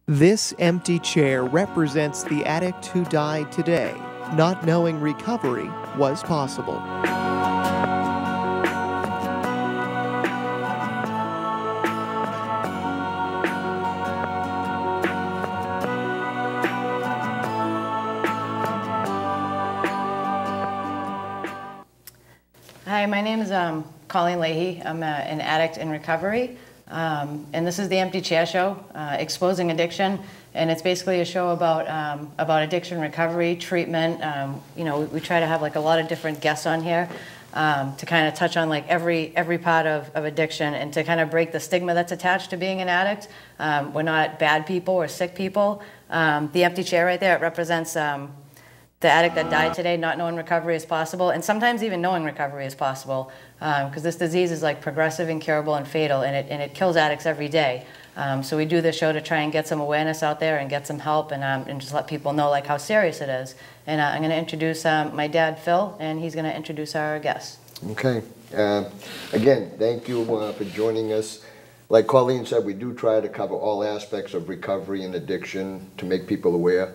This empty chair represents the addict who died today, not knowing recovery was possible. Hi, my name is Colleen Leahy. I'm an addict in recovery, and this is the Empty Chair Show, Exposing Addiction, and it's basically a show about addiction recovery, treatment. You know, we try to have like a lot of different guests on here to kind of touch on like every part of addiction and to kind of break the stigma that's attached to being an addict. We're not bad people or sick people. The empty chair right there, it represents the addict that died today, not knowing recovery is possible, and sometimes even knowing recovery is possible, because this disease is like progressive, incurable, and fatal, and it kills addicts every day. So we do this show to try and get some awareness out there and get some help, and just let people know like how serious it is. And I'm going to introduce my dad, Phil, and he's going to introduce our guests. Okay. Again, thank you for joining us. Like Colleen said, we do try to cover all aspects of recovery and addiction to make people aware.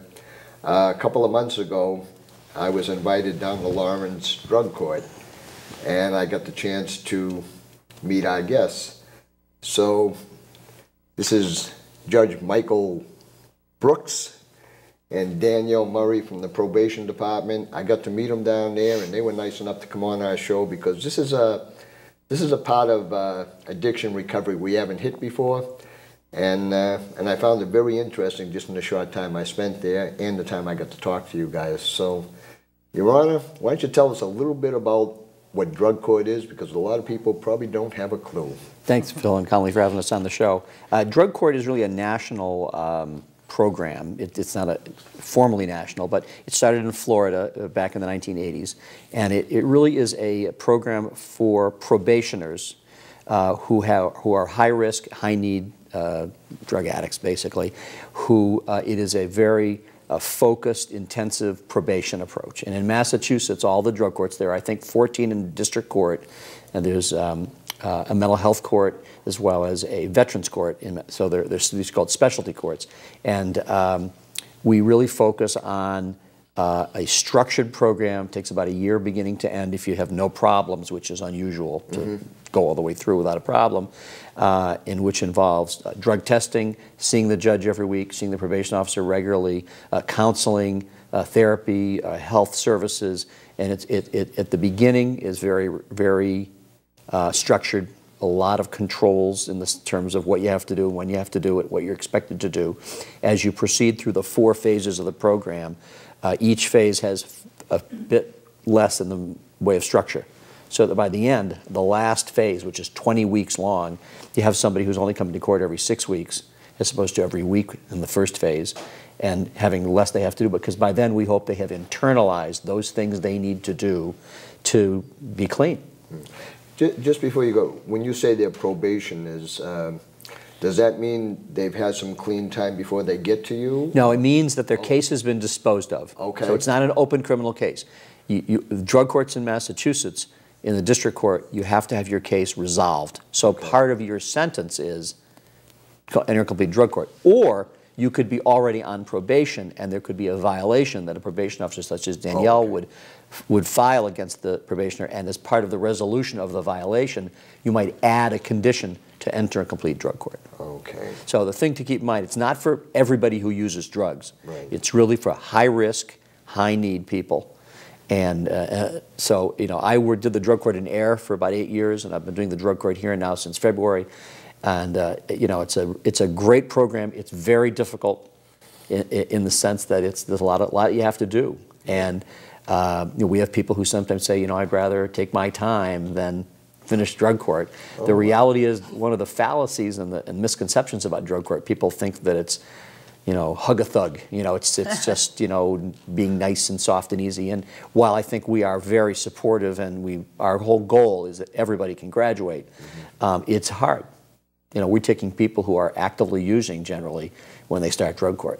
A couple of months ago, I was invited down to Lawrence Drug Court, and I got the chance to meet our guests. So this is Judge Michael Brooks and Danielle Murray from the probation department. I got to meet them down there, and they were nice enough to come on our show because this is a part of addiction recovery we haven't hit before. And I found it very interesting just in the short time I spent there and the time I got to talk to you guys. So, Your Honor, why don't you tell us a little bit about what drug court is, because a lot of people probably don't have a clue. Thanks, Phil and Conley, for having us on the show. Drug court is really a national program. It's not formally national, but it started in Florida back in the 1980s. And it really is a program for probationers who are high risk, high need drug addicts, basically, who it is a very focused, intensive probation approach. And in Massachusetts, all the drug courts, there are, I think, 14 in district court, and there's a mental health court as well as a veterans court. So there's these called specialty courts. And we really focus on a structured program. Takes about a year beginning to end if you have no problems, which is unusual to go all the way through without a problem, in which involves drug testing, seeing the judge every week, seeing the probation officer regularly, counseling, therapy, health services, and at the beginning is very structured. A lot of controls in the terms of what you have to do, when you have to do it, what you're expected to do. As you proceed through the 4 phases of the program, each phase has a bit less in the way of structure. So that by the end, the last phase, which is 20 weeks long, you have somebody who's only coming to court every 6 weeks, as opposed to every week in the first phase, and having less they have to do, because by then we hope they have internalized those things they need to do to be clean. Just before you go, when you say their probation is, does that mean they've had some clean time before they get to you? No, it means that their case has been disposed of. Okay. So it's not an open criminal case. Drug courts in Massachusetts, in the district court, you have to have your case resolved. So part of your sentence is enter a complete drug court. Or you could be already on probation and there could be a violation that a probation officer such as Danielle would file against the probationer, and as part of the resolution of the violation, you might add a condition to enter a complete drug court. Okay. So the thing to keep in mind, it's not for everybody who uses drugs. Right. It's really for high risk, high need people. And so, you know, I did the drug court in Air for about 8 years, and I've been doing the drug court here now since February. And you know, it's a great program. It's very difficult in the sense that there's a lot you have to do. And you know, we have people who sometimes say, you know, I'd rather take my time than finish drug court. Oh. The reality is, one of the fallacies and misconceptions about drug court, people think that it's, you know, hug a thug. You know, it's just, you know, being nice and soft and easy. And while I think we are very supportive and our whole goal is that everybody can graduate, it's hard. You know, we're taking people who are actively using generally when they start drug court.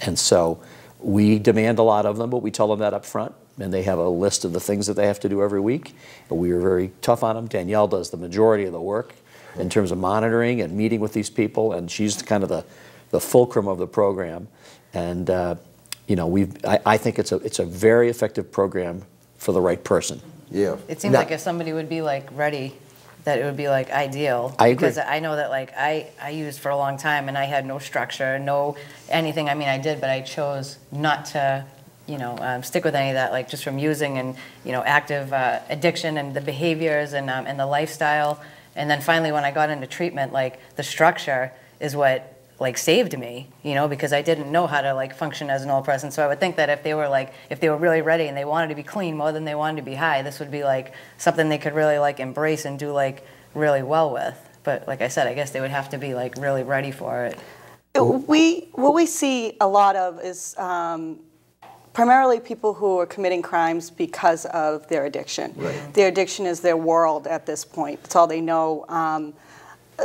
And so we demand a lot of them, but we tell them that up front. And they have a list of the things that they have to do every week. But we are very tough on them. Danielle does the majority of the work in terms of monitoring and meeting with these people, and she's kind of the the fulcrum of the program. And you know, I think it's a very effective program for the right person. Yeah. It seems like if somebody would be like ready, that it would be like ideal. I agree. Because I know that like I used for a long time and I had no structure, no anything. I mean, I did, but I chose not to, you know, stick with any of that, like just from using and, you know, active addiction and the behaviors and the lifestyle. And then finally when I got into treatment, like the structure is what like saved me, you know, because I didn't know how to like function as an old person. So I would think that if they were really ready and they wanted to be clean more than they wanted to be high, this would be like something they could really like embrace and do like really well with. But like I said, I guess they would have to be like really ready for it. What we see a lot of is primarily people who are committing crimes because of their addiction. Right. Their addiction is their world at this point. It's all they know.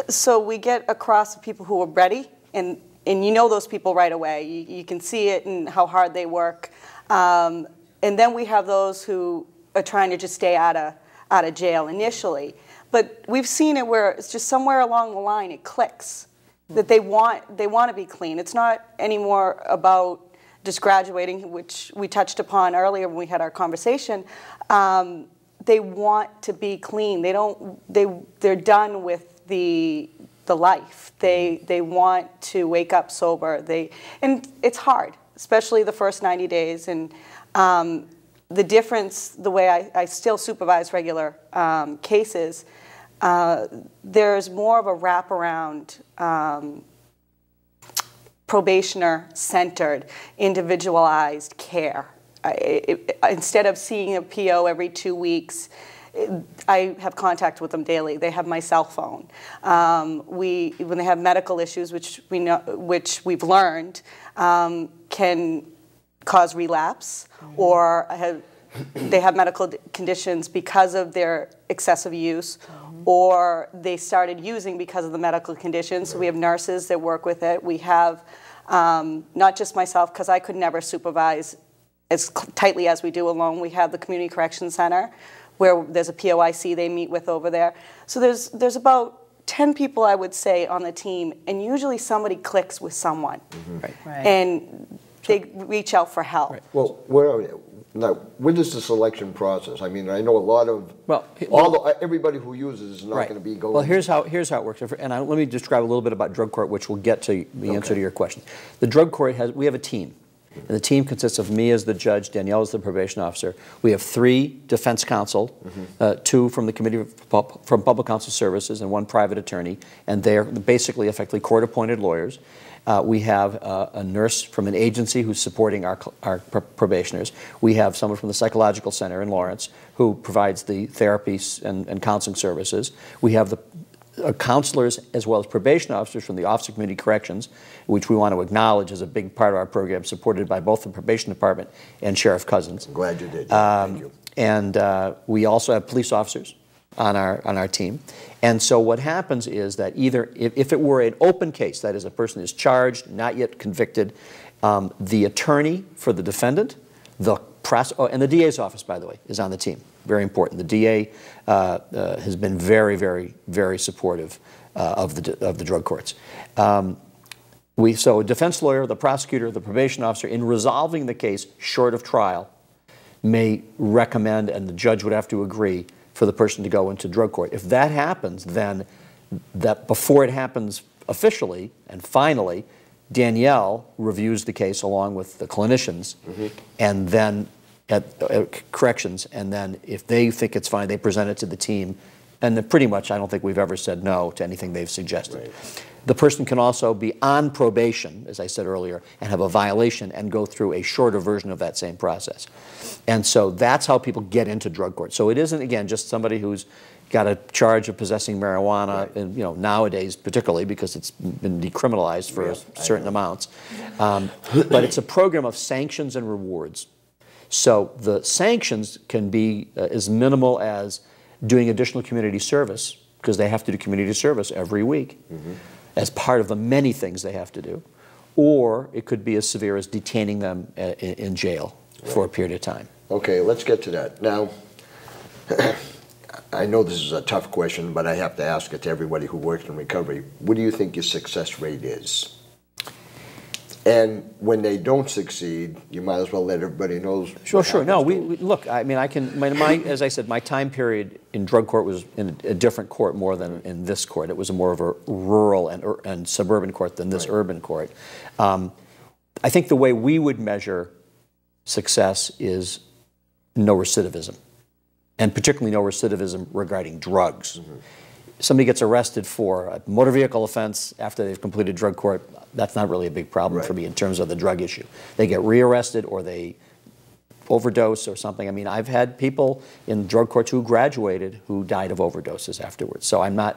So we get across the people who are ready, and you know those people right away. You can see it in how hard they work. And then we have those who are trying to just stay out of jail initially. But we've seen it where it's just somewhere along the line it clicks, that they want to be clean. It's not anymore about just graduating, which we touched upon earlier when we had our conversation. They want to be clean. They're done with the life. They want to wake up sober. And it's hard, especially the first 90 days. And the difference, the way I still supervise regular cases, there's more of a wraparound, probationer-centered, individualized care. Instead of seeing a PO every 2 weeks, I have contact with them daily. They have my cell phone. When they have medical issues, which we've learned can cause relapse, or they have medical conditions because of their excessive use, or they started using because of the medical conditions. So we have nurses that work with it. We have not just myself, because I could never supervise as tightly as we do alone. We have the Community Corrections Center, where there's a POIC they meet with over there. So there's about 10 people, I would say, on the team, and usually somebody clicks with someone. Right. And they reach out for help. Right. Well, now, what is the selection process? I mean, I know a lot of, everybody who uses is not going to be going. Well, here's how it works. And let me describe a little bit about drug court, which will get to the answer to your question. The drug court we have a team. And the team consists of me as the judge, Danielle as the probation officer. We have 3 defense counsel, 2 from the Committee from Public Counsel Services, and 1 private attorney, and they're basically effectively court-appointed lawyers. We have a nurse from an agency who's supporting our probationers. We have someone from the Psychological Center in Lawrence who provides the therapies and counseling services. We have the counselors as well as probation officers from the Office of Community Corrections, which we want to acknowledge as a big part of our program, supported by both the Probation Department and Sheriff Cousins. I'm glad you did. Thank you. And we also have police officers on our team. And so what happens is that either if it were an open case, that is, a person is charged, not yet convicted, the attorney for the defendant, and the DA's office, by the way, is on the team. Very important. The DA has been very, very, very supportive of the drug courts. So a defense lawyer, the prosecutor, the probation officer, in resolving the case short of trial, may recommend, and the judge would have to agree, for the person to go into drug court. If that happens, then before it happens officially and finally, Danielle reviews the case along with the clinicians, and then at corrections, and then if they think it's fine, they present it to the team, and then pretty much I don't think we've ever said no to anything they've suggested. Right. The person can also be on probation, as I said earlier, and have a violation and go through a shorter version of that same process. And so that's how people get into drug court. So it isn't, again, just somebody who's got a charge of possessing marijuana, right. And nowadays particularly because it's been decriminalized for certain amounts. But it's a program of sanctions and rewards. So the sanctions can be as minimal as doing additional community service, because they have to do community service every week as part of the many things they have to do. Or it could be as severe as detaining them in jail for a period of time. Okay, let's get to that. Now, I know this is a tough question, but I have to ask it to everybody who works in recovery. What do you think your success rate is? And when they don't succeed, you might as well let everybody know. Sure, sure. No, we look. I mean, I can. As I said, my time period in drug court was in a different court more than in this court. It was more of a rural and suburban court than this urban court. I think the way we would measure success is no recidivism, and particularly no recidivism regarding drugs. Somebody gets arrested for a motor vehicle offense after they've completed drug court, that's not really a big problem for me in terms of the drug issue. They get rearrested or they overdose or something. I mean, I've had people in drug courts who graduated who died of overdoses afterwards. So I'm not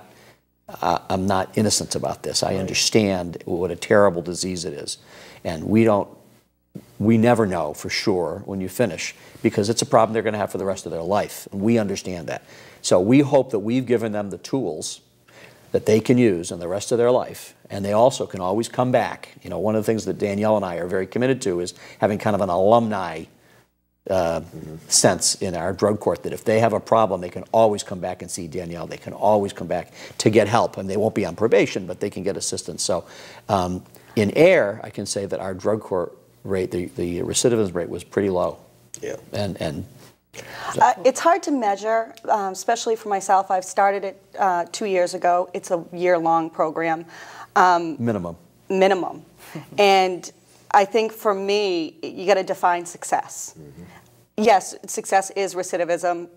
innocent about this. I understand what a terrible disease it is. And we never know for sure when you finish, because it's a problem they're going to have for the rest of their life. And we understand that. So we hope that we've given them the tools that they can use in the rest of their life, and they also can always come back. You know, one of the things that Danielle and I are very committed to is having kind of an alumni sense in our drug court, that if they have a problem, they can always come back and see Danielle. They can always come back to get help, and they won't be on probation, but they can get assistance. So in air, I can say that our drug court rate, the recidivism rate, was pretty low. Yeah. And it's hard to measure, especially for myself. I've started it 2 years ago. It's a year-long program. minimum. And I think for me, you got to define success. Yes, success is recidivism,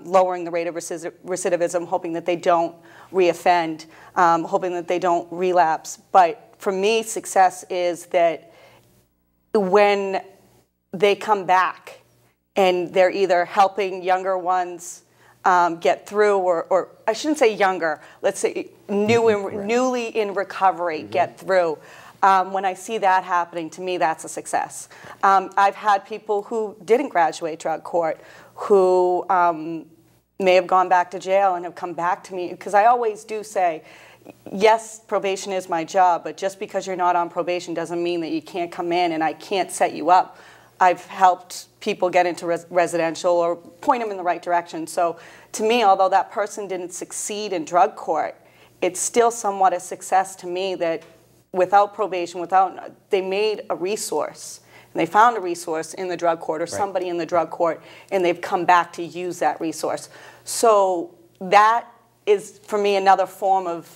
lowering the rate of recidivism, hoping that they don't reoffend, hoping that they don't relapse. But for me, success is that when they come back, and they're either helping younger ones get through, or I shouldn't say younger, let's say newly in recovery get through. When I see that happening, to me, that's a success. I've had people who didn't graduate drug court who may have gone back to jail and have come back to me, because I always do say, yes, probation is my job, but just because you're not on probation doesn't mean that you can't come in and I can't set you up. I've helped people get into residential or point them in the right direction. So to me, although that person didn't succeed in drug court, it's still somewhat a success to me that without probation, they made a resource. And they found a resource in the drug court or somebody in the drug court, and they've come back to use that resource. So that is, for me, another form of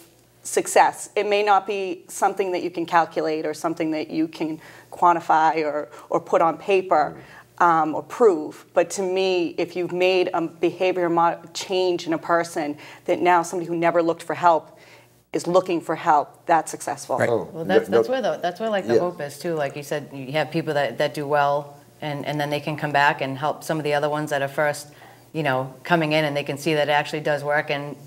success. It may not be something that you can calculate or something that you can quantify or put on paper or prove. But to me, if you've made a behavior change in a person, that now somebody who never looked for help is looking for help, that's successful. Right. Well, that's where like the hope is too. Like you said, you have people that do well, and then they can come back and help some of the other ones that are first, coming in, and they can see that it actually does work. And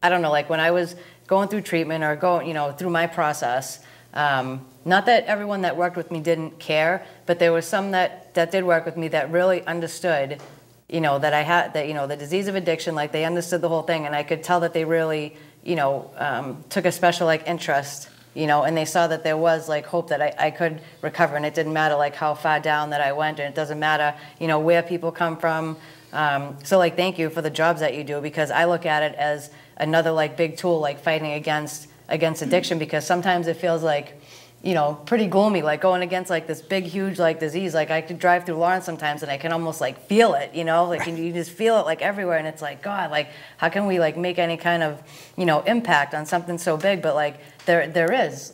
I don't know, like when I was going through treatment or going, through my process, not that everyone that worked with me didn't care, but there was some that did work with me that really understood, that I had, that, the disease of addiction, like they understood the whole thing, and I could tell that they really, took a special interest, and they saw that there was hope that I could recover, and it didn't matter how far down that I went, and it doesn't matter, where people come from. So thank you for the jobs that you do, because I look at it as another big tool fighting against addiction, because sometimes it feels pretty gloomy, going against this big huge disease. I could drive through Lawrence sometimes and I can almost feel it, and you just feel it everywhere, and it's God, how can we make any kind of impact on something so big? But there is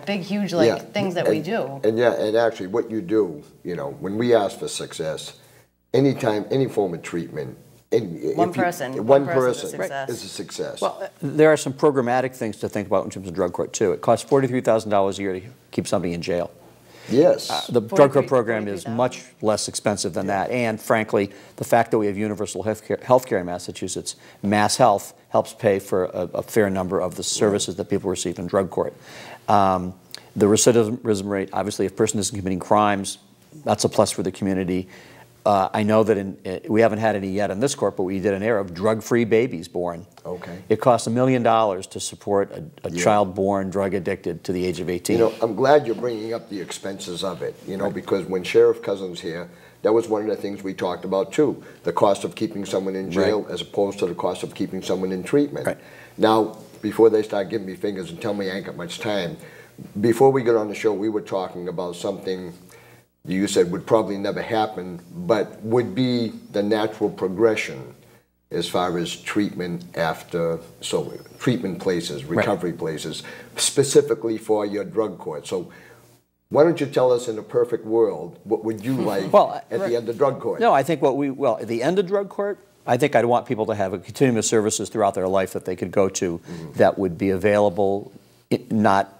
big huge things that we do. And actually what you do, when we ask for success, anytime, any form of treatment, one person is a success. Well, there are some programmatic things to think about in terms of drug court too. It costs $43,000 a year to keep somebody in jail. Yes. The drug court program is much less expensive than that, and frankly, the fact that we have universal health care in Massachusetts, Mass Health, helps pay for a fair number of the services that people receive in drug court. The recidivism rate, obviously, if a person isn't committing crimes, that's a plus for the community. I know that we haven't had any yet in this court, but we did an era of drug-free babies born. Okay. It costs $1 million to support a child born drug addicted to the age of 18. I'm glad you're bringing up the expenses of it, because when Sheriff Cousins here, that was one of the things we talked about too, the cost of keeping someone in jail as opposed to the cost of keeping someone in treatment. Right. Now, before they start giving me fingers and tell me I ain't got much time, before we got on the show, we were talking about something you said would probably never happen, but would be the natural progression as far as treatment after, so treatment places, recovery places, specifically for your drug court. So why don't you tell us, in a perfect world, what would you like at the end of drug court? No, I think at the end of drug court, I think I'd want people to have a continuum of services throughout their life that they could go to that would be available, not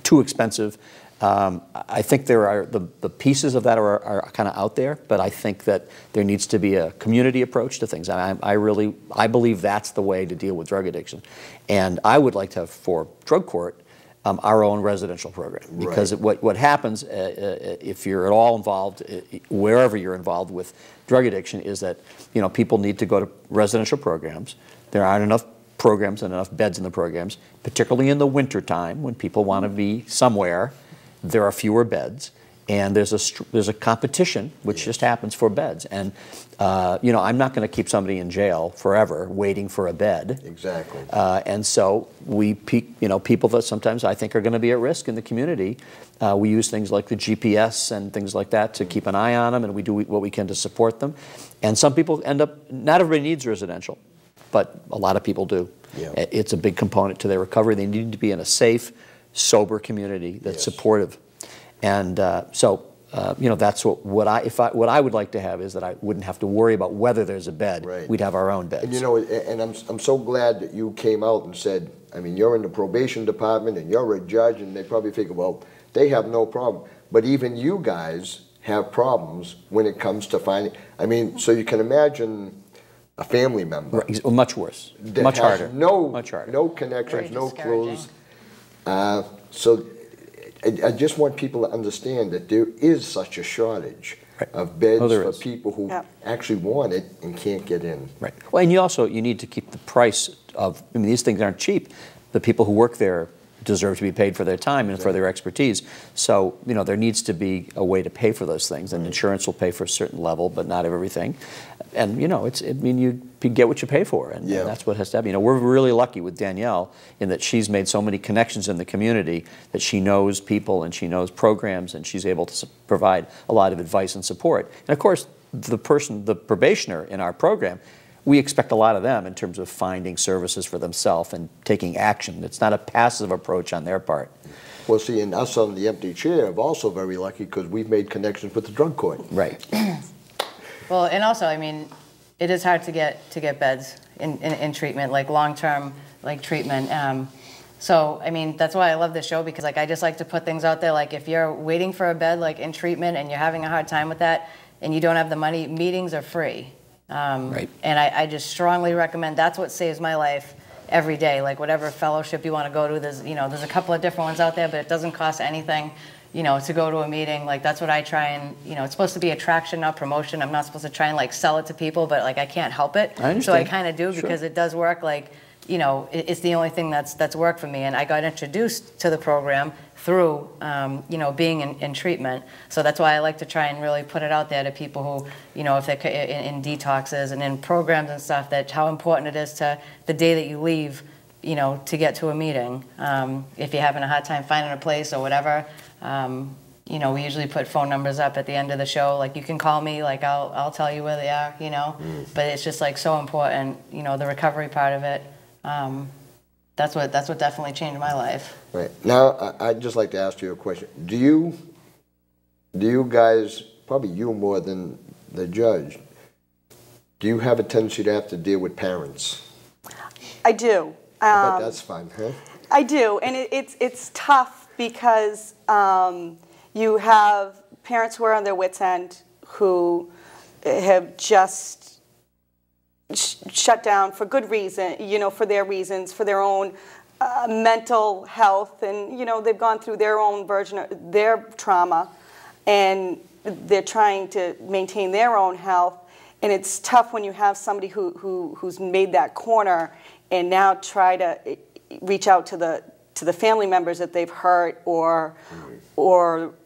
too expensive. I think there are the pieces of that are kind of out there, but I think that there needs to be a community approach to things. I believe that's the way to deal with drug addiction, and I would like to have for drug court our own residential program, because what happens if you're at all involved, wherever you're involved with drug addiction, is that people need to go to residential programs. There aren't enough programs and enough beds in the programs, particularly in the winter time when people want to be somewhere. There are fewer beds, and there's a competition which just happens for beds. And I'm not going to keep somebody in jail forever waiting for a bed. Exactly. And so people that sometimes I think are going to be at risk in the community, we use things like the GPS and things like that to keep an eye on them, and we do what we can to support them. And some people end up, not everybody needs residential, but a lot of people do. Yeah. It's a big component to their recovery. They need to be in a safe, sober community that's supportive. And that's what I would like to have, is that I wouldn't have to worry about whether there's a bed. Right. We'd have our own beds. And I'm so glad that you came out and said, I mean, you're in the probation department and you're a judge, and they probably figure, well, they have no problem. But even you guys have problems when it comes to finding. I mean, so you can imagine a family member. Right. Much worse. That much has harder. Much harder. No connections, Very no discouraging. clues. So I just want people to understand that there is such a shortage of beds for people who actually want it and can't get in. Right. Well, and you need to keep the price of, I mean, these things aren't cheap. The people who work there deserve to be paid for their time and for their expertise. So, there needs to be a way to pay for those things, and insurance will pay for a certain level, but not everything. And, you get what you pay for, and that's what has to happen. We're really lucky with Danielle in that she's made so many connections in the community that she knows people and she knows programs, and she's able to provide a lot of advice and support. And of course, the probationer in our program, we expect a lot of them in terms of finding services for themselves and taking action. It's not a passive approach on their part. Well, see, and us on the empty chair are also very lucky because we've made connections with the drug court. Right. Well, and also, I mean, it is hard to get beds in treatment, like long-term treatment. So, I mean, that's why I love this show, because I just like to put things out there. Like, if you're waiting for a bed in treatment and you're having a hard time with that and you don't have the money, meetings are free. Right. And I just strongly recommend. That's what saves my life every day. Like, whatever fellowship you want to go to, there's a couple of different ones out there, but it doesn't cost anything, to go to a meeting. Like, that's what I try and, it's supposed to be attraction, not promotion. I'm not supposed to try and sell it to people, but I can't help it. I understand. So I kind of do, because it does work. It's the only thing that's worked for me, and I got introduced to the program through, being in treatment. So that's why I like to try and really put it out there to people who, if they're in detoxes and in programs and stuff, that how important it is to the day that you leave, to get to a meeting. If you're having a hard time finding a place or whatever, we usually put phone numbers up at the end of the show. You can call me, I'll tell you where they are, But it's just so important, the recovery part of it. That's what definitely changed my life. Right. Now, I'd just like to ask you a question. Do you guys, probably you more than the judge, do you have a tendency to have to deal with parents? I do. I bet that's fun, huh? I do, and it's tough because you have parents who are on their wits' end who have just shut down for good reason, for their reasons, for their own mental health, and they've gone through their own version of their trauma, and they're trying to maintain their own health. And it's tough when you have somebody who's made that corner and now try to reach out to the family members that they've hurt or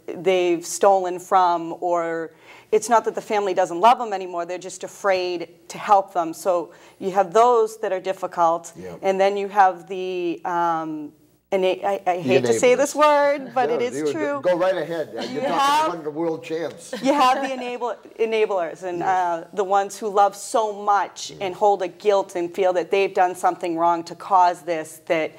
they've stolen from, or it's not that the family doesn't love them anymore, they're just afraid to help them. So you have those that are difficult, and then you have the I hate to say this word, but No, it is true. Go right ahead. You're talking to one of the world champs. You have the enablers and the ones who love so much and hold a guilt and feel that they've done something wrong to cause this, that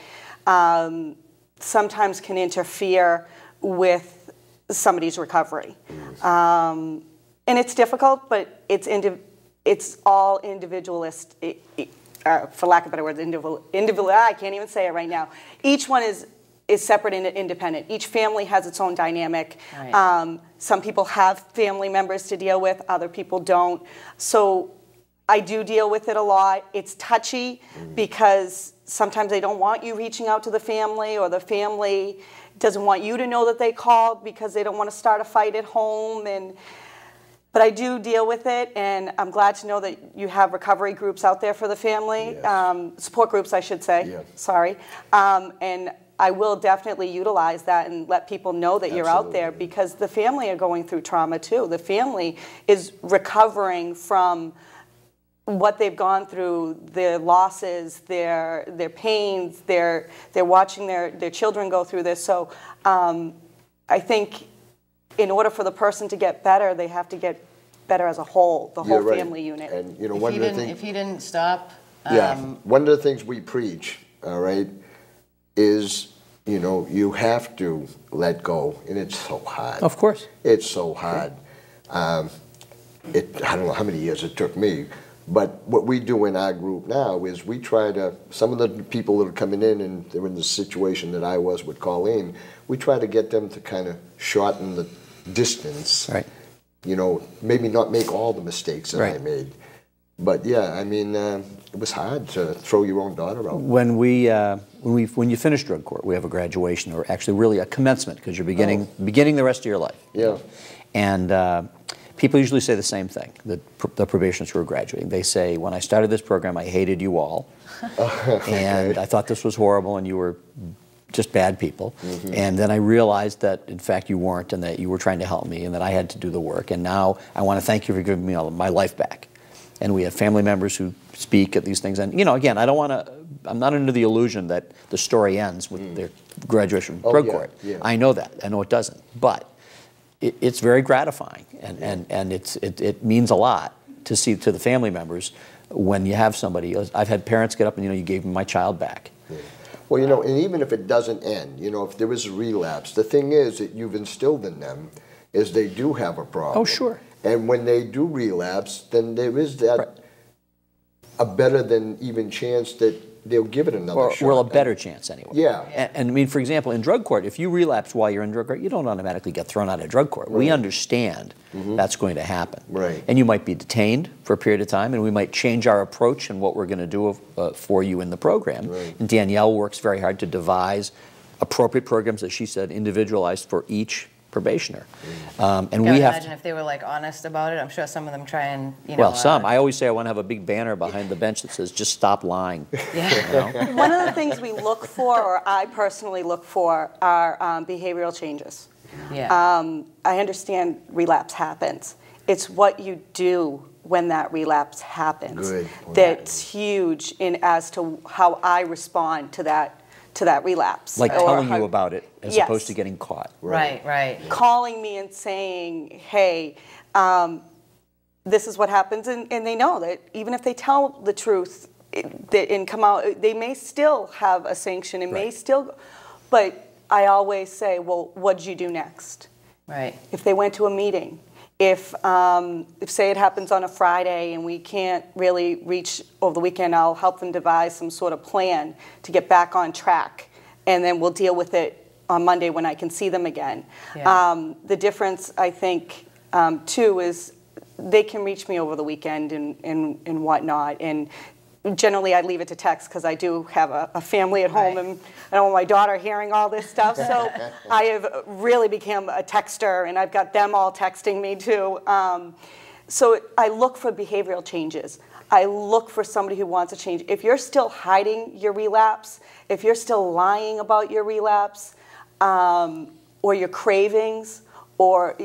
sometimes can interfere with somebody's recovery. And it's difficult, but it's all individualist. For lack of better words, individual. I can't even say it right now. Each one is separate and independent. Each family has its own dynamic. Right. Some people have family members to deal with, other people don't. So I do deal with it a lot. It's touchy because sometimes they don't want you reaching out to the family, or the family doesn't want you to know that they called because they don't want to start a fight at home. But I do deal with it, and I'm glad to know that you have recovery groups out there for the family, yes. Support groups, I should say, yeah. Sorry. And I will definitely utilize that and let people know that you're out there, because the family are going through trauma too. The family is recovering from what they've gone through, their losses, their pains, they're watching their children go through this. So I think in order for the person to get better, they have to get better as a whole, the whole family unit. And if he didn't stop, one of the things we preach, all right, is you have to let go, and it's so hard. Of course, it's so hard. I don't know how many years it took me, but what we do in our group now is we try to. Some of the people that are coming in and they're in the situation that I was with Colleen, we try to get them to kind of shorten the distance, right? Maybe not make all the mistakes that I made, but yeah, I mean, it was hard to throw your own daughter out. When you finish drug court, we have a graduation, or actually really a commencement, because you're beginning the rest of your life. Yeah, and people usually say the same thing. The probationers who are graduating, they say, "When I started this program, I hated you all, and I thought this was horrible, and you were just bad people. And then I realized that, in fact, you weren't, and that you were trying to help me, and that I had to do the work. And now I want to thank you for giving me all my life back." And we have family members who speak at these things. And, again, I'm not under the illusion that the story ends with their graduation from drug court. Yeah. I know that. I know it doesn't. But it's very gratifying, and it means a lot to see to the family members when you have somebody. I've had parents get up and, you gave me my child back. Yeah. Well, and even if it doesn't end, if there is a relapse, the thing is that you've instilled in them is they do have a problem. Oh, sure. And when they do relapse, then there is that a better than even chance that they'll give it another shot. Well, a better chance anyway. Yeah. And I mean, for example, in drug court, if you relapse while you're in drug court, you don't automatically get thrown out of drug court. Right. We understand that's going to happen. Right. And you might be detained for a period of time, and we might change our approach and what we're going to do for you in the program. Right. And Danielle works very hard to devise appropriate programs, as she said, individualized for each probationer. And we have imagine if they were honest about it. I'm sure some of them try and some. I always say I want to have a big banner behind the bench that says "Just stop lying." Yeah. One of the things we look for, or I personally look for, are behavioral changes. Yeah. I understand relapse happens. It's what you do when that relapse happens. Good. That's huge as to how I respond to that relapse. Like telling you about it as opposed to getting caught. Right. Calling me and saying, "Hey, this is what happens," and they know that even if they tell the truth and come out, they may still have a sanction and may still, but I always say, "Well, what did you do next?" Right. If they went to a meeting, if say it happens on a Friday and we can't really reach over the weekend, I'll help them devise some sort of plan to get back on track, and then we'll deal with it on Monday when I can see them again. Yeah. The difference, I think, too, is they can reach me over the weekend and whatnot, and generally I leave it to text because I do have a family at home, and I don't want my daughter hearing all this stuff, so I have really become a texter, and I've got them all texting me too. So I look for behavioral changes. I look for somebody who wants to change. If you're still hiding your relapse, if you're still lying about your relapse, or your cravings, or,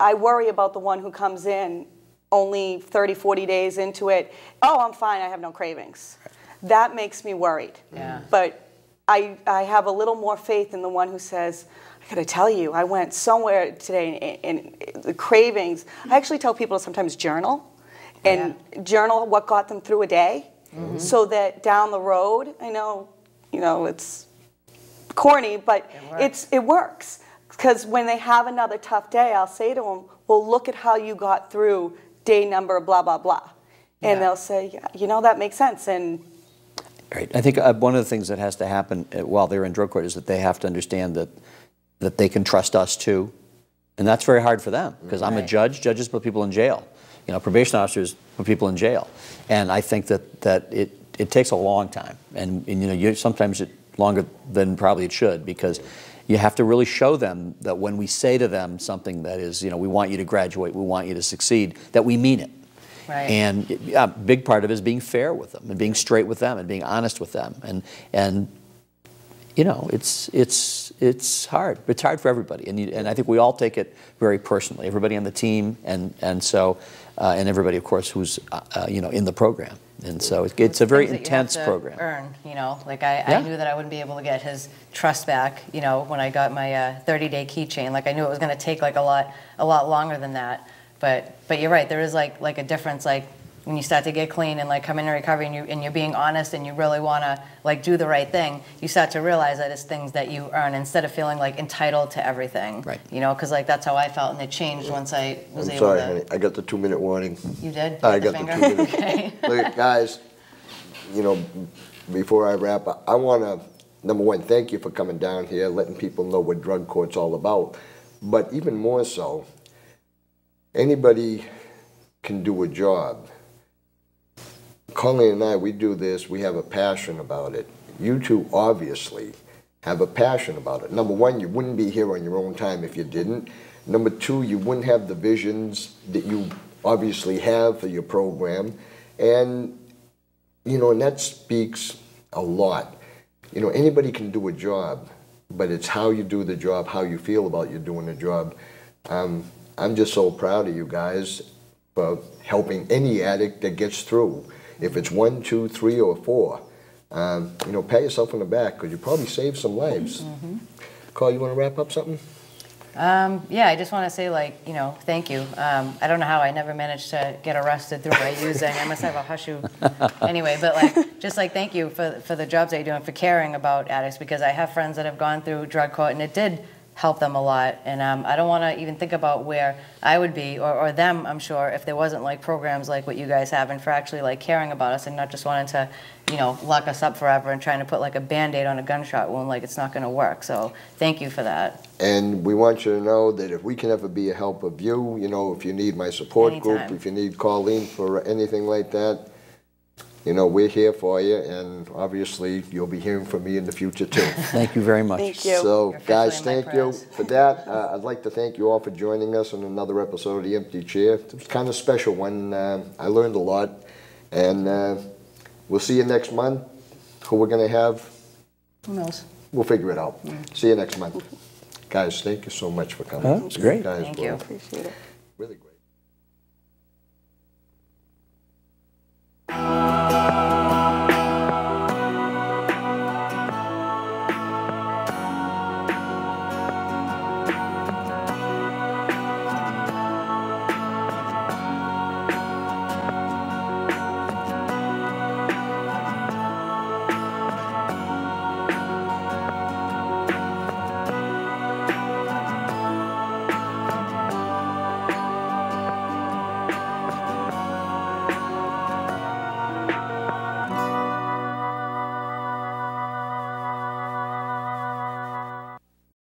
I worry about the one who comes in only 30, 40 days into it. "Oh, I'm fine, I have no cravings." That makes me worried. Yeah. But I have a little more faith in the one who says, I gotta tell you, I went somewhere today and the cravings. I actually tell people to sometimes journal and journal what got them through a day, so that down the road, I know, it's corny, but it works. Because when they have another tough day, I'll say to them, well, look at how you got through day number blah, blah, blah. And they'll say, yeah, that makes sense. And right. I think one of the things that has to happen while they're in drug court is that they have to understand that they can trust us too. And that's very hard for them, because I'm a judge. Judges put people in jail. Probation officers put people in jail. And I think that it takes a long time. And sometimes longer than probably it should, because you have to really show them that when we say to them something that is, we want you to graduate, we want you to succeed, that we mean it. Right. And a big part of it is being fair with them and being straight with them and being honest with them. And it's hard. It's hard for everybody. And I think we all take it very personally, everybody on the team and so and everybody, of course, who's in the program. And so it's a very intense program. Like I knew that I wouldn't be able to get his trust back, when I got my 30-day keychain. Like I knew it was going to take like a lot longer than that. But you're right. There is like a difference, like when you start to get clean and like come into recovery and you're being honest and you really want to like do the right thing, you start to realize that it's things that you earn instead of feeling like entitled to everything. Right. Because like that's how I felt, and it changed once I was able to. I'm sorry, honey. I got the 2-minute warning. You did? I got the 2 minutes. Okay. Look, guys, before I wrap up, I want to, number one, thank you for coming down here, letting people know what drug court's all about. But even more so, anybody can do a job. Colleen and I, we do this, we have a passion about it. You two obviously have a passion about it. Number one, you wouldn't be here on your own time if you didn't. Number two, you wouldn't have the visions that you obviously have for your program. And, and that speaks a lot. Anybody can do a job, but it's how you do the job, how you feel about you doing the job. I'm just so proud of you guys for helping any addict that gets through. If it's 1, 2, 3, or 4, pat yourself on the back, because you probably saved some lives. Carl, you want to wrap up something? Yeah, I just want to say, thank you. I don't know how I never managed to get arrested through my using. I must have a hushu. Anyway, but thank you for the jobs that you're doing, for caring about addicts, because I have friends that have gone through drug court, and it did help them a lot. And I don't want to even think about where I would be, or them, I'm sure, if there wasn't programs like what you guys have, and for actually caring about us and not just wanting to, lock us up forever and trying to put a Band-Aid on a gunshot wound, it's not going to work. So thank you for that. And we want you to know that if we can ever be a help of you, if you need my support group, if you need Colleen for anything like that, we're here for you, and obviously you'll be hearing from me in the future too. Thank you very much. Thank you. So guys, thank you for that. I'd like to thank you all for joining us on another episode of The Empty Chair. It was kind of a special one. I learned a lot, and we'll see you next month. Who we're going to have? Who knows? We'll figure it out. See you next month. Guys, thank you so much for coming. It's great. Guys, thank you. Appreciate it. Really great.